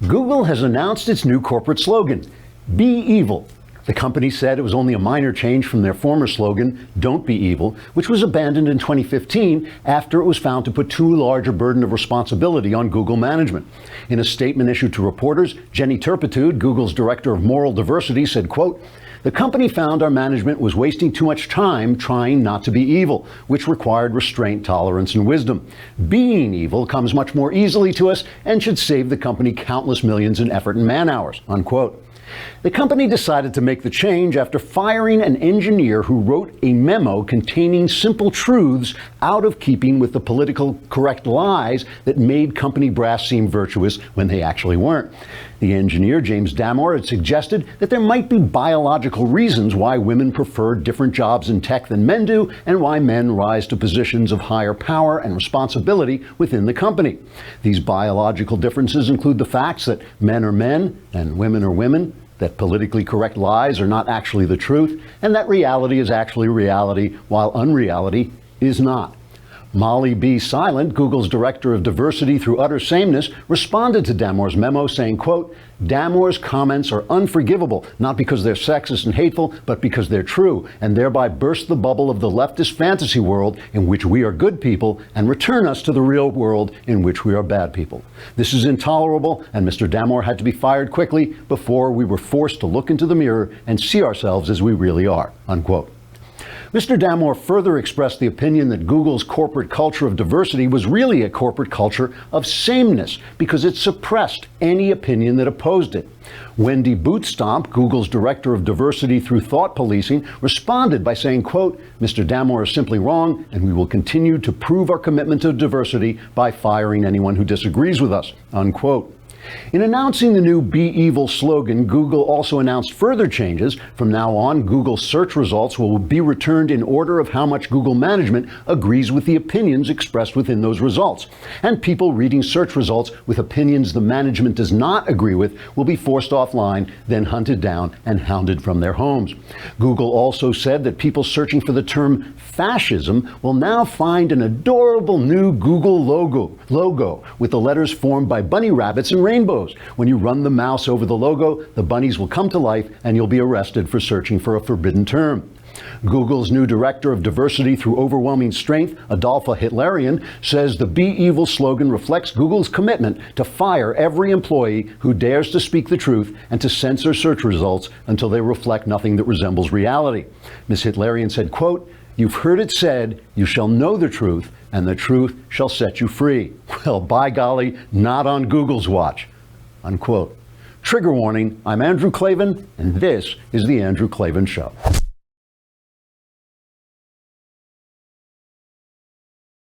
Google has announced its new corporate slogan, Be Evil. The company said it was only a minor change from their former slogan, Don't Be Evil, which was abandoned in 2015 after it was found to put too large a burden of responsibility on Google management. In a statement issued to reporters, Jenny Turpitude, Google's director of moral diversity, said, quote, "The company found our management was wasting too much time trying not to be evil, which required restraint, tolerance, and wisdom. Being evil comes much more easily to us and should save the company countless millions in effort and man hours," unquote. The company decided to make the change after firing an engineer who wrote a memo containing simple truths out of keeping with the political correct lies that made company brass seem virtuous when they actually weren't. The engineer, James Damore, had suggested that there might be biological reasons why women prefer different jobs in tech than men do, and why men rise to positions of higher power and responsibility within the company. These biological differences include the facts that men are men and women are women, that politically correct lies are not actually the truth, and that reality is actually reality while unreality is not. Molly B. Silent, Google's director of diversity through utter sameness, responded to Damore's memo saying, quote, "Damore's comments are unforgivable, not because they're sexist and hateful, but because they're true, and thereby burst the bubble of the leftist fantasy world in which we are good people and return us to the real world in which we are bad people. This is intolerable, and Mr. Damore had to be fired quickly before we were forced to look into the mirror and see ourselves as we really are," unquote. Mr. Damore further expressed the opinion that Google's corporate culture of diversity was really a corporate culture of sameness because it suppressed any opinion that opposed it. Wendy Bootstomp, Google's director of diversity through thought policing, responded by saying, quote, "Mr. Damore is simply wrong, and we will continue to prove our commitment to diversity by firing anyone who disagrees with us," unquote. In announcing the new Be Evil slogan, Google also announced further changes. From now on, Google search results will be returned in order of how much Google management agrees with the opinions expressed within those results. And people reading search results with opinions the management does not agree with will be forced offline, then hunted down and hounded from their homes. Google also said that people searching for the term fascism will now find an adorable new Google logo with the letters formed by bunny rabbits and rainbows. When you run the mouse over the logo, the bunnies will come to life and you'll be arrested for searching for a forbidden term. Google's new director of diversity through overwhelming strength, Adolpha Hitlerian, says the Be Evil slogan reflects Google's commitment to fire every employee who dares to speak the truth and to censor search results until they reflect nothing that resembles reality. Ms. Hitlerian said, quote, "You've heard it said, you shall know the truth, and the truth shall set you free. Well, by golly, not on Google's watch," unquote. Trigger warning, I'm Andrew Klavan, and this is The Andrew Klavan Show.